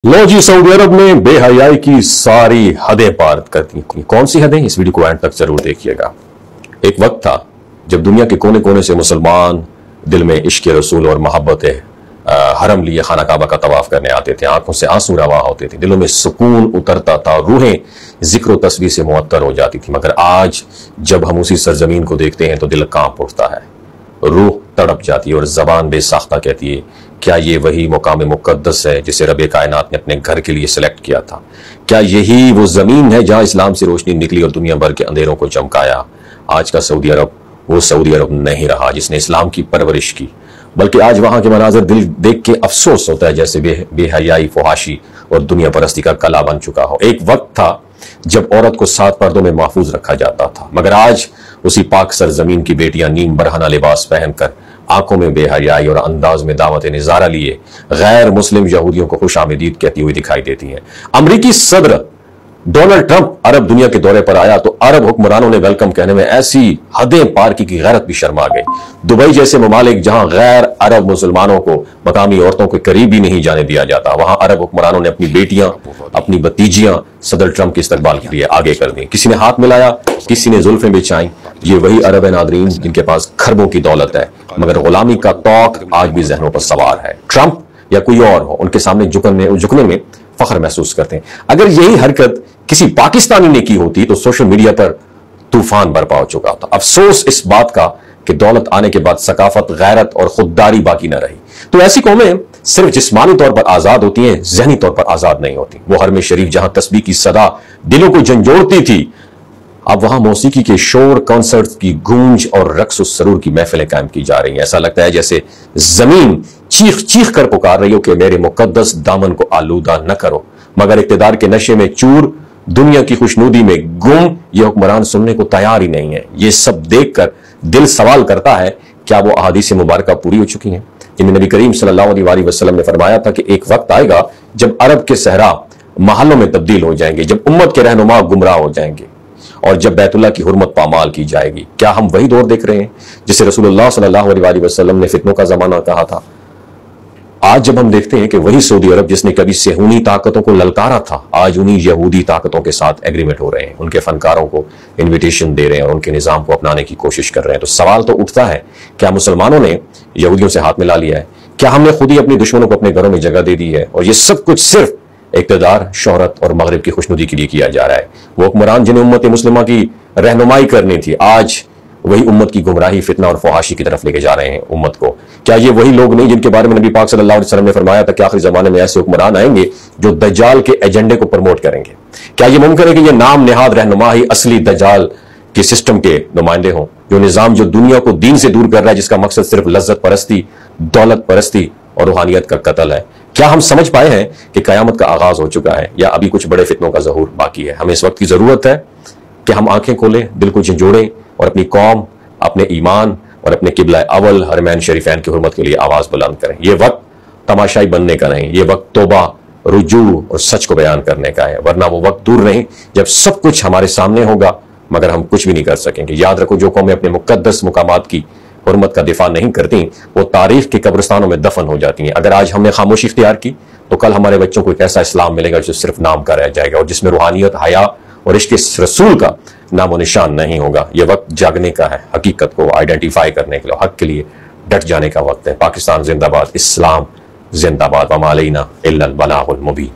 लो जी, Saudi अरब में बेहयाई की सारी हदें पार कर दी। कौन सी हदें? इस वीडियो को एंड तक जरूर देखिएगा। एक वक्त था जब दुनिया के कोने कोने से मुसलमान दिल में इश्क रसूल और मोहब्बत हरम लिए खाना काबा का तवाफ करने आते थे। आंखों से आंसू रवा होते थे, दिलों में सुकून उतरता था, रूहें जिक्र तस्वीर से मुअत्तर हो जाती थी। मगर आज जब हम उसी सरजमीन को देखते हैं तो दिल कांप उठता है, रूह तड़प जाती है और जबान बेसाख्ता कहती है, क्या ये वही मुकाम मुक़द्दस है जिसे रब कायनात ने अपने घर के लिए सिलेक्ट किया था? क्या यही वो जमीन है जहां इस्लाम से रोशनी निकली और दुनिया भर के अंधेरों को चमकाया? आज का सऊदी अरब वो सऊदी अरब नहीं रहा जिसने इस्लाम की परवरिश की, बल्कि आज वहां के मनाजर दिल देख के अफसोस होता है, जैसे बेहयाई, फुहाशी और दुनिया परस्ती का कला बन चुका हो। एक वक्त था जब औरत को 7 पर्दों में महफूज रखा जाता था, मगर आज उसी पाक सरजमीन की बेटियां नीम बरहना लिबास पहनकर आंखों में बेहयाई और अंदाज में दावत निजारा लिए गैर मुस्लिम यहूदियों को खुश आमदीद कहती हुई दिखाई देती हैं। अमरीकी सदर डोनाल्ड ट्रंप अरब दुनिया के दौरे पर आया तो अरब हुक्मरानों ने वेलकम कहने में ऐसी हदें पार की कि गैरत भी शर्मा गई। दुबई जैसे ममालिक जहां गैर अरब मुसलमानों को मकामी औरतों के करीब भी नहीं जाने दिया जाता, वहां अरब हुक्मरानों ने अपनी बेटियां, अपनी भतीजियां सदर ट्रंप के इस्तकबाल के लिए आगे कर दी। किसी ने हाथ मिलाया, किसी ने जुल्फें बिछाई। ये वही अरब है नादरीन जिनके पास खरबों की दौलत है, मगर गुलामी का तौक आज भी जहनों पर सवार है। ट्रंप या कोई और हो, उनके सामने झुकने में फख्र महसूस करते हैं। अगर यही हरकत किसी पाकिस्तानी ने की होती तो सोशल मीडिया पर तूफान बरपा हो चुका था। अफसोस इस बात का कि दौलत आने के बाद सकाफत, गैरत और खुददारी बाकी न रही। तो ऐसी कौमें सिर्फ जिस्मानी तौर पर आजाद होती हैं, जहनी तौर पर आजाद नहीं होती। वो हरम शरीफ जहां तस्बीह की सदा दिलों को झंझोड़ती थी, अब वहां मौसीकी के शोर, कॉन्सर्ट की गूंज और रक्स सरूर की महफिलें कायम की जा रही हैं। ऐसा लगता है जैसे जमीन चीख चीख कर पुकार रही हो कि मेरे मुकद्दस दामन को आलूदा न करो। मगर इक्तदार के नशे में चूर, दुनिया की खुशनुदी में गुम, ये हुक्मरान सुनने को तैयार ही नहीं है। ये सब देखकर दिल सवाल करता है, क्या वो अहादीस मुबारका पूरी हो चुकी हैं? जिनमें नबी करीम सल्लल्लाहु अलैहि वसल्लम ने फरमाया था कि एक वक्त आएगा जब अरब के सहरा महलों में तब्दील हो जाएंगे, जब उम्मत के रहनुमा गुमराह हो जाएंगे और जब बैतुल्लाह की हुर्मत पामाल की जाएगी। क्या हम वही दौर देख रहे हैं जिसे रसूलुल्लाह सल्लल्लाहु अलैहि वसल्लम ने फितनों का जमाना कहा था? आज जब हम देखते हैं कि वही सऊदी अरब जिसने कभी सेहूनी ताकतों को ललकारा था, आज उन्हीं यहूदी ताकतों के साथ एग्रीमेंट हो रहे हैं, उनके फनकारों को इन्विटेशन दे रहे हैं और उनके निजाम को अपनाने की कोशिश कर रहे हैं। तो सवाल तो उठता है, क्या मुसलमानों ने यहूदियों से हाथ मिला लिया है? क्या हमने खुद ही अपने दुश्मनों को अपने घरों में जगह दे दी है? और ये सब कुछ सिर्फ इक़्तिदार, शोहरत और मगरिब की खुशनुदी के लिए किया जा रहा है। वो हुक्मरान जिन्हें उम्मत मुस्लिमा की रहनुमाई करनी थी, आज वही उम्मत की गुमराही, फितना और फहाशी की तरफ लेके जा रहे हैं उम्मत को। क्या ये वही लोग नहीं जिनके बारे में नबी पाक सल्लल्लाहु अलैहि वसल्लम ने फरमाया था कि आखिरी जमाने में ऐसे हुक्मरान आएंगे जो दज्जाल के एजेंडे को प्रमोट करेंगे? क्या ये मुमकिन है कि ये नाम नेहाद रहनुमा ही असली दज्जाल के सिस्टम के नुमाइंदे हों? जो निजाम जो दुनिया को दीन से दूर कर रहा है, जिसका मकसद सिर्फ लज्जत परस्ती, दौलत परस्ती और रूहानियत का कत्ल है। क्या हम समझ पाए हैं कि कयामत का आगाज हो चुका है या अभी कुछ बड़े फितनों का ज़हूर बाकी है? हमें इस वक्त की जरूरत है कि हम आंखें खोलें, दिल को झंझोड़ें और अपनी कौम, अपने ईमान और अपने किबला अवल हरमैन शरीफैन की हुर्मत के लिए आवाज बुलंद करें। ये वक्त तमाशाई बनने का नहीं, ये वक्त तौबा, रुजू और सच को बयान करने का है। वरना वो वक्त दूर नहीं जब सब कुछ हमारे सामने होगा मगर हम कुछ भी नहीं कर सकेंगे। याद रखो, जो कौमें अपने मुकद्दस मुकामात की हुर्मत का दिफा नहीं करती, वो तारीख के कब्रिस्तानों में दफन हो जाती हैं। अगर आज हमने खामोशी इख्तियार की तो कल हमारे बच्चों को एक ऐसा इस्लाम मिलेगा जो सिर्फ नाम का रह जाएगा और जिसमें रूहानियत, हया और इश्क़ रसूल का नामो निशान नहीं होगा। यह वक्त जागने का है, हकीकत को आइडेंटिफाई करने के लिए, हक के लिए डट जाने का वक्त है। पाकिस्तान जिंदाबाद, इस्लाम जिंदाबाद, वमा अलैना इल्लल बलागुल मुबीन।